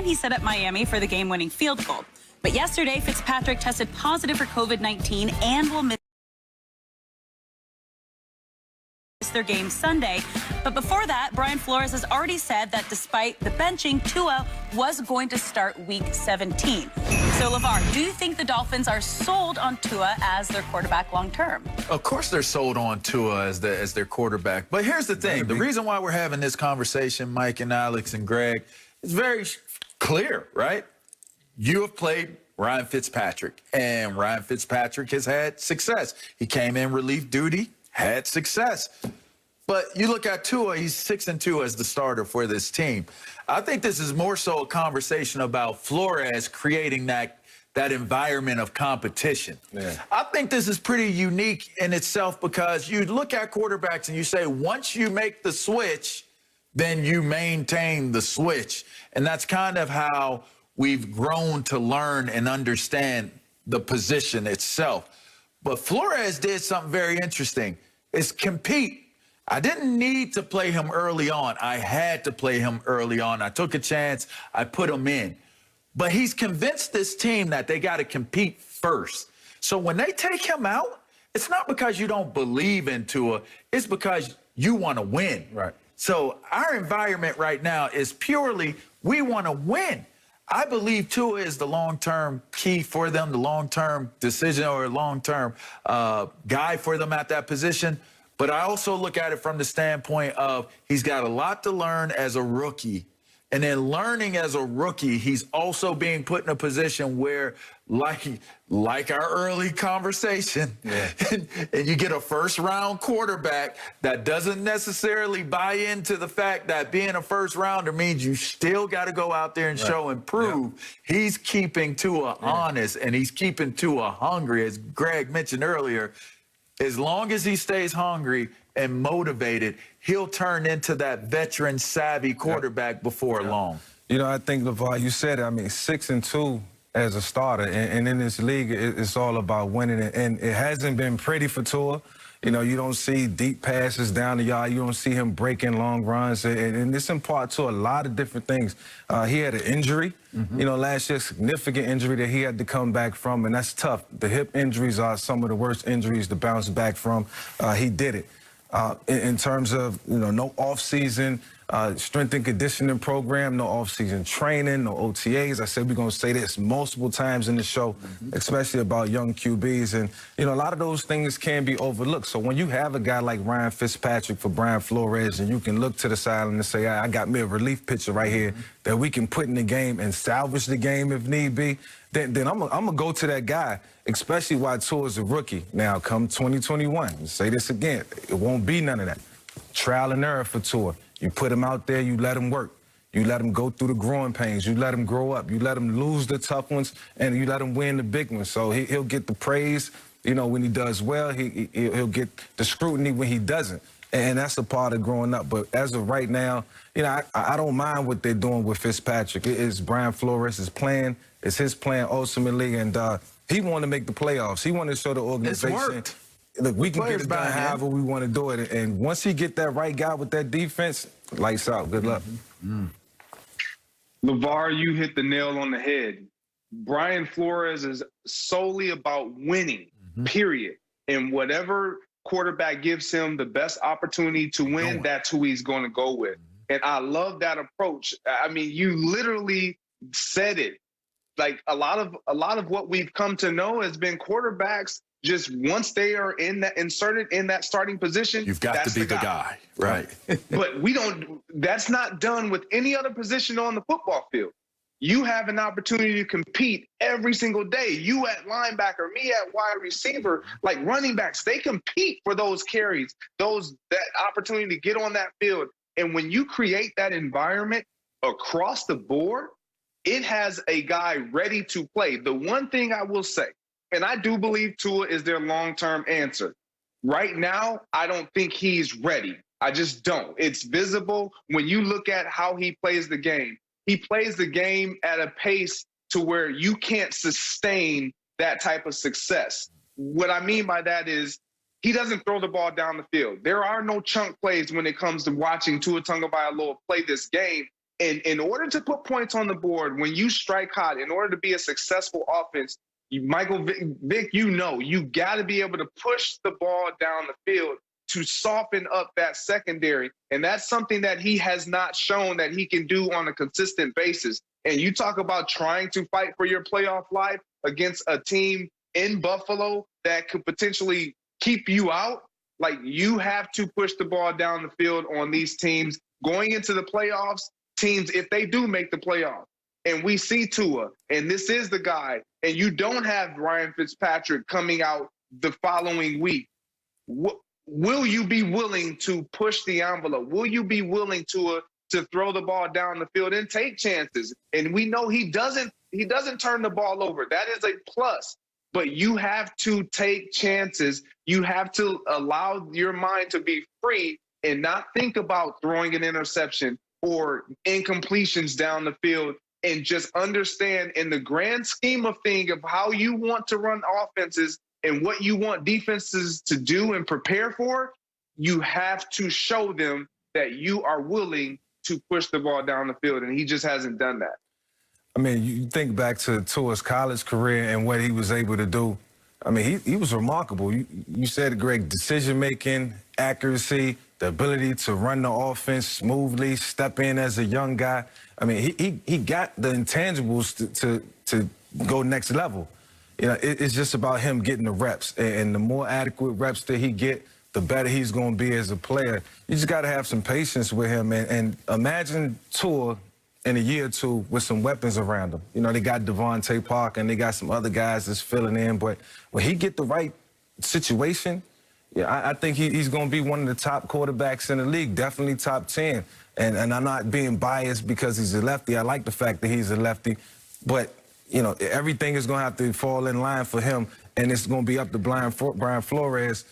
and he set up Miami for the game-winning field goal. But yesterday, Fitzpatrick tested positive for COVID-19 and will miss their game Sunday. But before that, Brian Flores has already said that despite the benching, Tua was going to start Week 17. So, LeVar, do you think the Dolphins are sold on Tua as their quarterback long-term? Of course they're sold on Tua as their quarterback. But here's the thing. The reason why we're having this conversation, Mike and Alex and Greg, is very clear, right? You have played Ryan Fitzpatrick, and Ryan Fitzpatrick has had success. He came in relief duty, had success. But you look at Tua, he's 6-2 as the starter for this team. I think this is more so a conversation about Flores creating that environment of competition. Yeah. I think this is pretty unique in itself because you look at quarterbacks and you say, once you make the switch, then you maintain the switch. And that's kind of how we've grown to learn and understand the position itself. But Flores did something very interesting. It's compete. I didn't need to play him early on. I had to play him early on. I took a chance. I put him in. But he's convinced this team that they got to compete first. So when they take him out, it's not because you don't believe in Tua. It's because you want to win. Right. So our environment right now is purely we want to win. I believe Tua is the long-term key for them, the long-term decision or long-term guy for them at that position. But I also look at it from the standpoint of he's got a lot to learn as a rookie. And then learning as a rookie, he's also being put in a position where, like our early conversation, and you get a first-round quarterback that doesn't necessarily buy into the fact that being a first-rounder means you still got to go out there and show and prove. He's keeping Tua honest, and he's keeping Tua hungry, as Greg mentioned earlier. As long as he stays hungry and motivated, he'll turn into that veteran, savvy quarterback before long. You know, I think, LeVar, you said it. I mean, 6-2 as a starter. And in this league, it's all about winning. And it hasn't been pretty for Tua. You know, you don't see deep passes down the yard. You don't see him breaking long runs. And it's in part to a lot of different things. He had an injury, you know, last year, significant injury that he had to come back from, and that's tough. The hip injuries are some of the worst injuries to bounce back from. He did it. In terms of, you know, no off-season strength and conditioning program, no off-season training, no OTAs. I said we're going to say this multiple times in the show, especially about young QBs. And, you know, a lot of those things can be overlooked. So when you have a guy like Ryan Fitzpatrick for Brian Flores and you can look to the sideline and say, I got me a relief pitcher right here that we can put in the game and salvage the game if need be, then I'm going to go to that guy, especially while Tua's a rookie. Now, come 2021, say this again, it won't be none of that. Trial and error for Tua. You put him out there, you let him work. You let him go through the growing pains. You let him grow up. You let him lose the tough ones, and you let him win the big ones. So he'll get the praise, you know, when he does well. He'll get the scrutiny when he doesn't. And that's a part of growing up. But as of right now, you know, I don't mind what they're doing with Fitzpatrick. It is Brian Flores' plan. It's his plan ultimately, and he wanted to make the playoffs. He wanted to show the organization. It's worked. Look, we can get it done however we want to do it. And once he get that right guy with that defense, lights out. Good luck. LeVar, you hit the nail on the head. Brian Flores is solely about winning, period. And whatever quarterback gives him the best opportunity to win, that's who he's going to go with. And I love that approach. I mean, you literally said it. Like a lot of what we've come to know has been quarterbacks just once they are inserted in that starting position, you've got to be the guy. Right. But that's not done with any other position on the football field. You have an opportunity to compete every single day. You at linebacker, me at wide receiver, like running backs, they compete for those carries, that opportunity to get on that field. And when you create that environment across the board, it has a guy ready to play. The one thing I will say, and I do believe Tua is their long-term answer. Right now, I don't think he's ready. I just don't. It's visible when you look at how he plays the game. He plays the game at a pace to where you can't sustain that type of success. What I mean by that is he doesn't throw the ball down the field. There are no chunk plays when it comes to watching Tua Tagovailoa play this game. And in order to put points on the board, when you strike hot, in order to be a successful offense, Michael Vick, you got to be able to push the ball down the field to soften up that secondary. And that's something that he has not shown that he can do on a consistent basis. And you talk about trying to fight for your playoff life against a team in Buffalo that could potentially keep you out. Like, you have to push the ball down the field on these teams going into the playoffs, teams, if they do make the playoffs. And we see Tua, and this is the guy, and you don't have Ryan Fitzpatrick coming out the following week. Will you be willing to push the envelope? Will you be willing to throw the ball down the field and take chances? And we know he doesn't turn the ball over. That is a plus. But you have to take chances. You have to allow your mind to be free and not think about throwing an interception or incompletions down the field, and just understand in the grand scheme of things of how you want to run offenses and what you want defenses to do and prepare for, you have to show them that you are willing to push the ball down the field, and he just hasn't done that. I mean, you think back to Tua's college career and what he was able to do. I mean, he was remarkable. You said, Greg, decision-making, accuracy, the ability to run the offense smoothly, step in as a young guy. I mean, he got the intangibles to go next level. You know, it's just about him getting the reps. And the more adequate reps that he get, the better he's going to be as a player. You just got to have some patience with him. And imagine Tua in a year or two with some weapons around him. You know, they got Devontae Parker and they got some other guys that's filling in. But when he get the right situation, yeah, I think he's going to be one of the top quarterbacks in the league, definitely top 10. And I'm not being biased because he's a lefty. I like the fact that he's a lefty. But, you know, everything is going to have to fall in line for him, and it's going to be up to Brian Flores